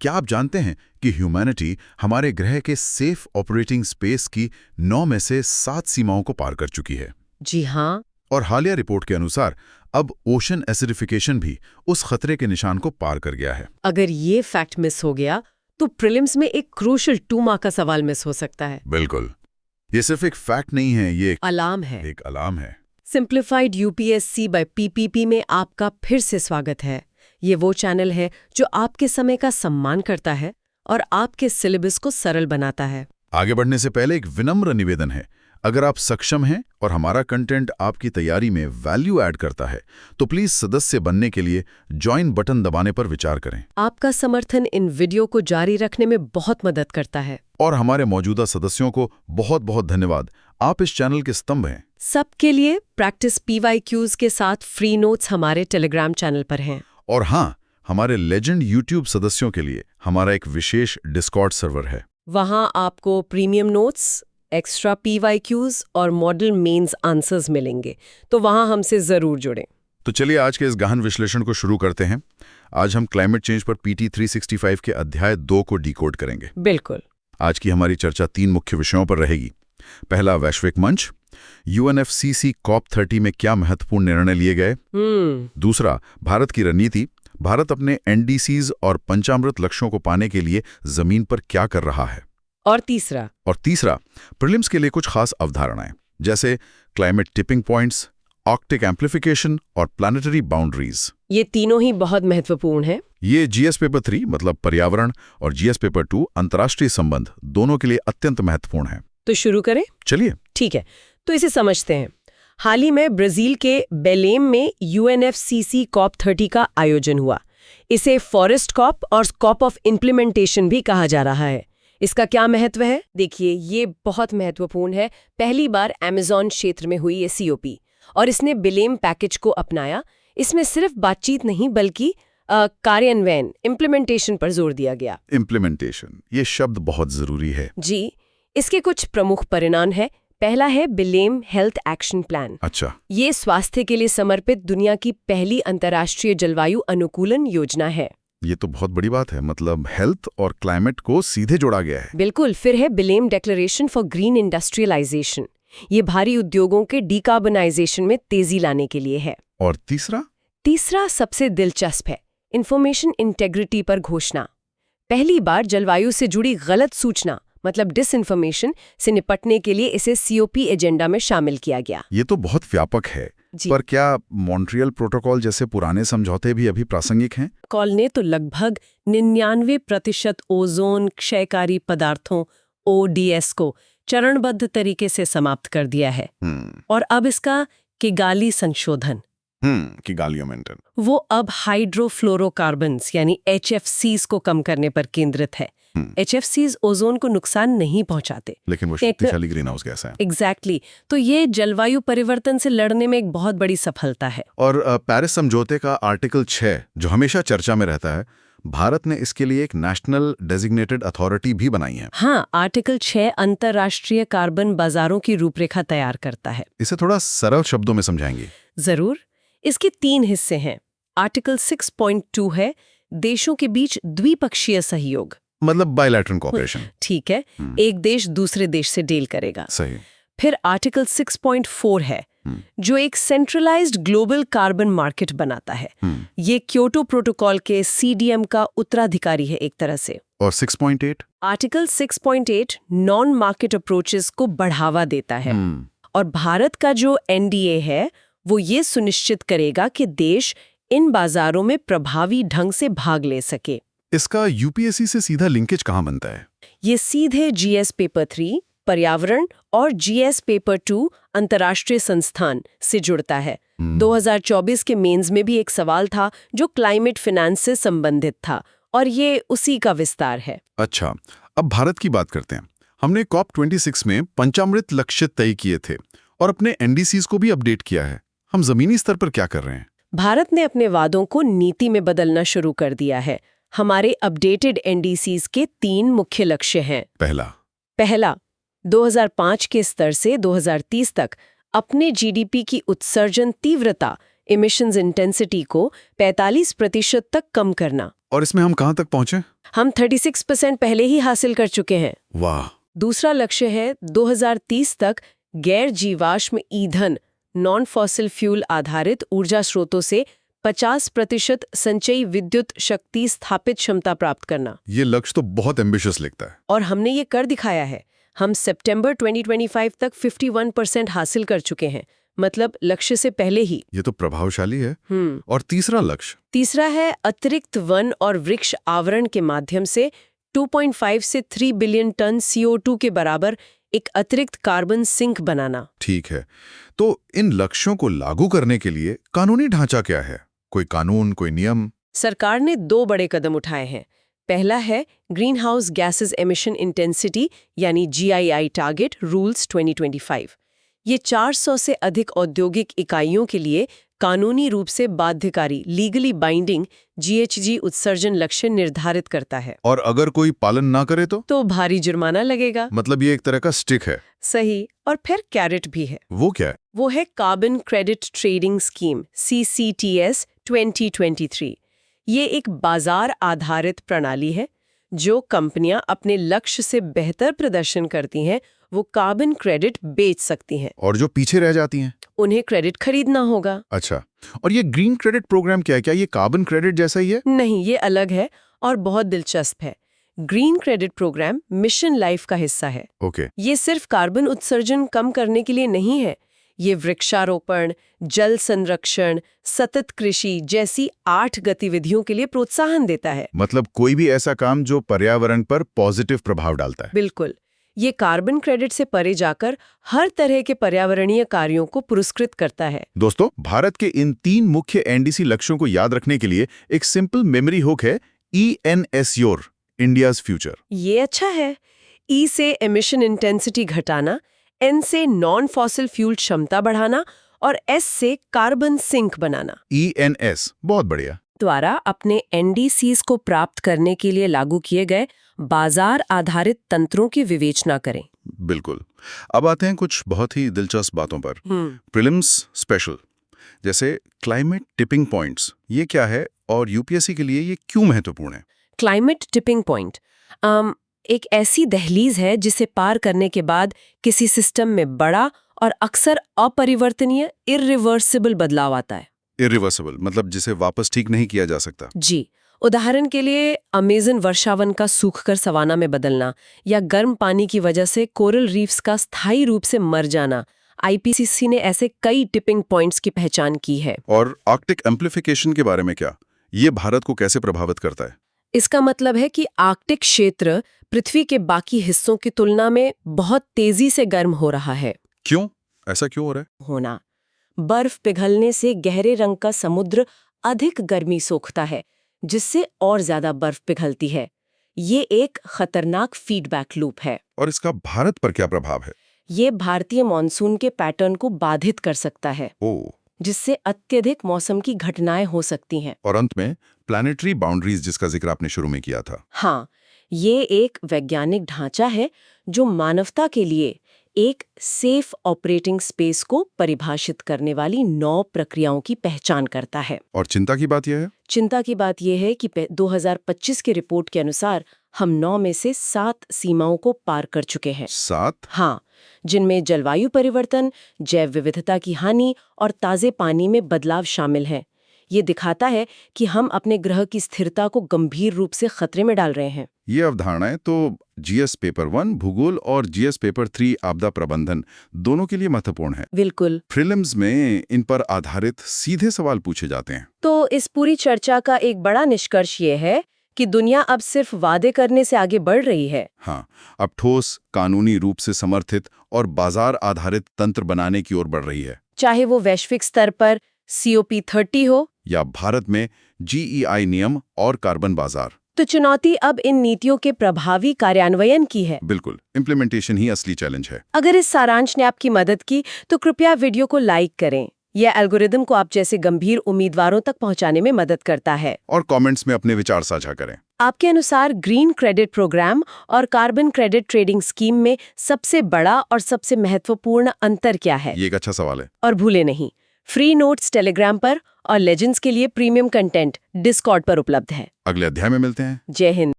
क्या आप जानते हैं कि ह्यूमैनिटी हमारे ग्रह के सेफ ऑपरेटिंग स्पेस की 9 में से 7 सीमाओं को पार कर चुकी है? जी हाँ। और हालिया रिपोर्ट के अनुसार अब ओशन एसिडिफिकेशन भी उस खतरे के निशान को पार कर गया है। अगर ये फैक्ट मिस हो गया तो प्रीलिम्स में एक क्रूशियल 2 मार्क का सवाल मिस हो सकता है। बिल्कुल, ये सिर्फ एक फैक्ट नहीं है, ये अलार्म है। एक अलार्म है। सिंप्लीफाइड यूपीएससी बाय पीपीपी में आपका फिर से स्वागत है। ये वो चैनल है जो आपके समय का सम्मान करता है और आपके सिलेबस को सरल बनाता है। आगे बढ़ने से पहले एक विनम्र निवेदन है, अगर आप सक्षम हैं और हमारा कंटेंट आपकी तैयारी में वैल्यू ऐड करता है तो प्लीज सदस्य बनने के लिए ज्वाइन बटन दबाने पर विचार करें। आपका समर्थन इन वीडियो को जारी रखने में बहुत मदद करता है। और हमारे मौजूदा सदस्यों को बहुत बहुत धन्यवाद, आप इस चैनल के स्तंभ हैं। सबके लिए प्रैक्टिस PYQs के साथ फ्री नोट्स हमारे टेलीग्राम चैनल पर हैं। और हाँ, हमारे लेजेंड यूट्यूब सदस्यों के लिए हमारा एक विशेष डिस्कॉर्ड सर्वर है। वहाँ आपको प्रीमियम नोट्स, एक्स्ट्रा PYQs और मॉडल मेंस आंसर्स मिलेंगे, तो वहाँ हमसे ज़रूर जुड़ें। तो चलिए आज के इस गहन विश्लेषण को शुरू करते हैं। आज हम क्लाइमेट चेंज पर PT 365 के अध्याय 2 को डिकोड करेंगे। बिल्कुल। आज की हमारी चर्चा 3 मुख्य विषयों पर रहेगी। पहला, वैश्विक मंच, UNFCCC COP30 में क्या महत्वपूर्ण निर्णय लिए गए। दूसरा, भारत की रणनीति, भारत अपने NDCs और पंचामृत लक्ष्यों को पाने के लिए जमीन पर क्या कर रहा है। और तीसरा, प्रीलिम्स के लिए कुछ खास अवधारणाएं, जैसे climate tipping points, Arctic amplification और प्लानिटरी बाउंड्रीज। ये तीनों ही बहुत महत्वपूर्ण है। ये GS पेपर 3 मतलब पर्यावरण और GS पेपर 2 अंतर्राष्ट्रीय संबंध दोनों के लिए अत्यंत महत्वपूर्ण है। तो शुरू करें? चलिए। ठीक है, तो इसे समझते हैं। हाल ही में ब्राजील के बेलेम में UNFCCC COP30 का आयोजन हुआ। इसे फॉरेस्ट कॉप और कॉप ऑफ इम्प्लीमेंटेशन भी कहा जा रहा है। इसका क्या महत्व है? देखिए, ये बहुत महत्वपूर्ण है। पहली बार अमेज़न क्षेत्र में हुई ये COP और इसने बेलेम पैकेज को अपनाया। इसमें सिर्फ बातचीत नहीं बल्कि कार्यान्वयन, इम्प्लीमेंटेशन पर जोर दिया गया। इम्प्लीमेंटेशन, ये शब्द बहुत जरूरी है। जी, इसके कुछ प्रमुख परिणाम है। पहला है बेलेम हेल्थ एक्शन प्लान। अच्छा। ये स्वास्थ्य के लिए समर्पित दुनिया की पहली अंतर्राष्ट्रीय जलवायु अनुकूलन योजना है। ये तो बहुत बड़ी बात है, मतलब हेल्थ और क्लाइमेट को सीधे जोड़ा गया है। बिल्कुल। फिर है Belem declaration for green industrialization. ये भारी उद्योगों के डिकार्बनाइजेशन में तेजी लाने के लिए है। और तीसरा सबसे दिलचस्प है, इंफॉर्मेशन इंटेग्रिटी पर घोषणा। पहली बार जलवायु से जुड़ी गलत सूचना मतलब डिसइंफॉर्मेशन से निपटने के लिए इसे COP एजेंडा में शामिल किया गया। ये तो बहुत व्यापक है। पर क्या मॉन्ट्रियल प्रोटोकॉल जैसे पुराने समझौते भी अभी प्रासंगिक हैं? कॉल ने तो लगभग 99% ओजोन क्षयकारी पदार्थों ODS को चरणबद्ध तरीके से समाप्त कर दिया है। और अब इसका किगाली संशोधन, किगाली अमेंडमेंट, वो अब हाइड्रोफ्लोरोकार्बन्स यानी HFCs को कम करने पर केंद्रित है। HFCs ओजोन को नुकसान नहीं पहुंचाते, लेकिन वो शक्तिशाली ग्रीन हाउस गैस है। एग्जैक्टली। तो ये जलवायु परिवर्तन से लड़ने में एक बहुत बड़ी सफलता है। और पेरिस समझौते का आर्टिकल 6 जो हमेशा चर्चा में रहता है, भारत ने इसके लिए एक नेशनल डेजिग्नेटेड अथॉरिटी भी बनाई है। हाँ, आर्टिकल 6 अंतर्राष्ट्रीय कार्बन बाजारों की रूपरेखा तैयार करता है। इसे थोड़ा सरल शब्दों में समझाएंगे? जरूर। इसके 3 हिस्से हैं। आर्टिकल 6.2 है देशों के बीच द्विपक्षीय सहयोग, मतलब बायलैटरल कोऑपरेशन। ठीक है, एक देश दूसरे देश से डील करेगा। सही। फिर आर्टिकल 6.4 है जो एक सेंट्रलाइज्ड ग्लोबल कार्बन मार्केट बनाता है। ये क्योटो प्रोटोकॉल के CDM का उत्तराधिकारी है एक तरह से। और 6.8? आर्टिकल 6.8 नॉन मार्केट अप्रोचेस को बढ़ावा देता है। और भारत का जो NDA है वो ये सुनिश्चित करेगा कि देश इन बाजारों में प्रभावी ढंग से भाग ले सके। इसका UPSC से सीधा लिंकेज कहाँ बनता है? ये सीधे GS पेपर 3 पर्यावरण और GS पेपर 2 अंतर्राष्ट्रीय संस्थान से जुड़ता है। 2024 के मेंस में भी एक सवाल था जो क्लाइमेट फाइनेंस से संबंधित था और ये उसी का विस्तार है। अच्छा, अब भारत की बात करते हैं। हमने COP26 में पंचामृत लक्ष्य तय किए थे और अपने NDCs को भी अपडेट किया है। हम जमीनी स्तर पर क्या कर रहे हैं? भारत ने अपने वादों को नीति में बदलना शुरू कर दिया है। हमारे अपडेटेड NDCs के 3 मुख्य लक्ष्य हैं। पहला 2005 के स्तर से 2030 तक अपने GDP की उत्सर्जन तीव्रता इमिशंस इंटेंसिटी को 45% तक कम करना। और इसमें हम कहाँ तक पहुंचे? हम 36% पहले ही हासिल कर चुके हैं। वाह। दूसरा लक्ष्य है 2030 तक गैर जीवाश्म ईंधन नॉन फॉसिल फ्यूल आधारित ऊर्जा स्रोतों से 50% संचयी विद्युत शक्ति स्थापित क्षमता प्राप्त करना। ये लक्ष्य तो बहुत एम्बिशियस लिखता है। और हमने ये कर दिखाया है। हम सितंबर 2025 तक 51% हासिल कर चुके हैं, मतलब लक्ष्य से पहले ही। ये तो प्रभावशाली है। और तीसरा लक्ष्य? तीसरा है अतिरिक्त वन और वृक्ष आवरण के माध्यम से 2.5 से 3 बिलियन टन CO2 के बराबर एक अतिरिक्त कार्बन सिंक बनाना। ठीक है, तो इन लक्ष्यों को लागू करने के लिए कानूनी ढांचा क्या है? कोई कानून, कोई नियम? सरकार ने 2 बड़े कदम उठाए हैं। पहला है green house gases emission intensity यानी GII टारगेट रूल्स 2025। ये 400 से अधिक औद्योगिक इकाइयों के लिए कानूनी रूप से बाध्यकारी लीगली बाइंडिंग GHG उत्सर्जन लक्ष्य निर्धारित करता है। और अगर कोई पालन ना करे तो भारी जुर्माना लगेगा। मतलब ये एक तरह का स्टिक है। सही। और फिर कैरेट भी है। वो क्या है? वो है carbon credit trading scheme CCTS 2023। ये एक बाजार आधारित प्रणाली है। जो कंपनियां अपने लक्ष्य से बेहतर प्रदर्शन करती हैं वो कार्बन क्रेडिट बेच सकती हैं। और जो पीछे रह जाती हैं उन्हें क्रेडिट खरीदना होगा। अच्छा, और ये ग्रीन क्रेडिट प्रोग्राम क्या है? क्या ये कार्बन क्रेडिट जैसा ही है? नहीं, ये अलग है और बहुत दिलचस्प है। Green credit program mission life का हिस्सा है। ओके। ये सिर्फ कार्बन उत्सर्जन कम करने के लिए नहीं है। ये वृक्षारोपण, जल संरक्षण, सतत कृषि जैसी 8 गतिविधियों के लिए प्रोत्साहन देता है। मतलब कोई भी ऐसा काम जो पर्यावरण पर पॉजिटिव प्रभाव डालता है। बिल्कुल। ये कार्बन क्रेडिट से परे जाकर हर तरह के पर्यावरणीय कार्यों को पुरस्कृत करता है। दोस्तों, भारत के इन 3 मुख्य NDC लक्ष्यों को याद रखने के लिए एक सिंपल मेमोरी हुक है ENSURE, इंडियाज फ्यूचर। ये अच्छा है। E से एमिशन इंटेंसिटी घटाना, N से नॉन फॉसिल फ्यूल क्षमता बढ़ाना और S से कार्बन सिंक बनाना। ENS, बहुत बढ़िया। द्वारा अपने NDCs को प्राप्त करने के लिए लागू किए गए बाजार आधारित तंत्रों की विवेचना करें। बिल्कुल। अब आते हैं कुछ बहुत ही दिलचस्प बातों पर। प्रीलिम्स स्पेशल, जैसे क्लाइमेट टिपिंग पॉइंट्स, ये क्या है और UPSC के लिए ये क्यों महत्वपूर्ण है? क्लाइमेट टिपिंग पॉइंट एक ऐसी दहलीज है जिसे पार करने के बाद किसी सिस्टम में बड़ा और अक्सर अपरिवर्तनीय इर्रिवर्सिबल बदलाव आता है। इरिवर्सिबल मतलब जिसे वापस ठीक नहीं किया जा सकता। जी। उदाहरण के लिए अमेज़न वर्षावन का सूखकर सवाना में बदलना या गर्म पानी की वजह से कोरल रीफ्स का स्थायी रूप से मर जाना। IPCC ने ऐसे कई टिपिंग पॉइंट्स की पहचान की है। और आर्कटिक एम्प्लीफिकेशन के बारे में क्या? ये भारत को कैसे प्रभावित करता है? इसका मतलब है कि आर्कटिक क्षेत्र पृथ्वी के बाकी हिस्सों की तुलना में बहुत तेजी से गर्म हो रहा है। क्यों? ऐसा क्यों हो रहा है? होना बर्फ पिघलने से गहरे रंग का समुद्र अधिक गर्मी सोखता है, जिससे और ज्यादा बर्फ पिघलती है। ये एक खतरनाक फीडबैक लूप है। और इसका भारत पर क्या प्रभाव है? ये भारतीय मॉनसून के पैटर्न को बाधित कर सकता है, जिससे अत्यधिक मौसम की घटनाएं हो सकती हैं। और अंत में प्लैनेटरी बाउंड्रीज, जिसका जिक्र आपने शुरू में किया था। हाँ, ये एक वैज्ञानिक ढांचा है जो मानवता के लिए एक सेफ ऑपरेटिंग स्पेस को परिभाषित करने वाली 9 प्रक्रियाओं की पहचान करता है। और चिंता की बात यह है? चिंता की बात यह है कि 2025 की रिपोर्ट के अनुसार हम 9 में से 7 सीमाओं को पार कर चुके हैं। 7? हाँ, जिनमें जलवायु परिवर्तन, जैव विविधता की हानि और ताजे पानी में बदलाव शामिल हैं। ये दिखाता है कि हम अपने ग्रह की स्थिरता को गंभीर रूप से खतरे में डाल रहे हैं। ये अवधारणाएं तो GS पेपर 1 भूगोल और GS पेपर 3 आपदा प्रबंधन दोनों के लिए महत्वपूर्ण है। बिल्कुल। प्रीलिम्स में इन पर आधारित सीधे सवाल पूछे जाते हैं। तो इस पूरी चर्चा का एक बड़ा निष्कर्ष ये है कि दुनिया अब सिर्फ वादे करने से आगे बढ़ रही है। हाँ, अब ठोस, कानूनी रूप से समर्थित और बाजार आधारित तंत्र बनाने की ओर बढ़ रही है। चाहे वो वैश्विक स्तर पर COP30 हो या भारत में GEI नियम और कार्बन बाजार। तो चुनौती अब इन नीतियों के प्रभावी कार्यान्वयन की है। बिल्कुल, इम्प्लीमेंटेशन ही असली चैलेंज है। अगर इस सारांश ने आपकी मदद की तो कृपया वीडियो को लाइक करें। यह एल्गोरिदम को आप जैसे गंभीर उम्मीदवारों तक पहुंचाने में मदद करता है। और कमेंट्स में अपने विचार साझा करें। आपके अनुसार ग्रीन क्रेडिट प्रोग्राम और कार्बन क्रेडिट ट्रेडिंग स्कीम में सबसे बड़ा और सबसे महत्वपूर्ण अंतर क्या है? ये एक अच्छा सवाल है। और भूले नहीं, फ्री नोट्स टेलीग्राम पर और लेजेंड्स के लिए प्रीमियम कंटेंट डिस्कॉर्ड पर उपलब्ध है। अगले अध्याय में मिलते हैं। जय हिंद।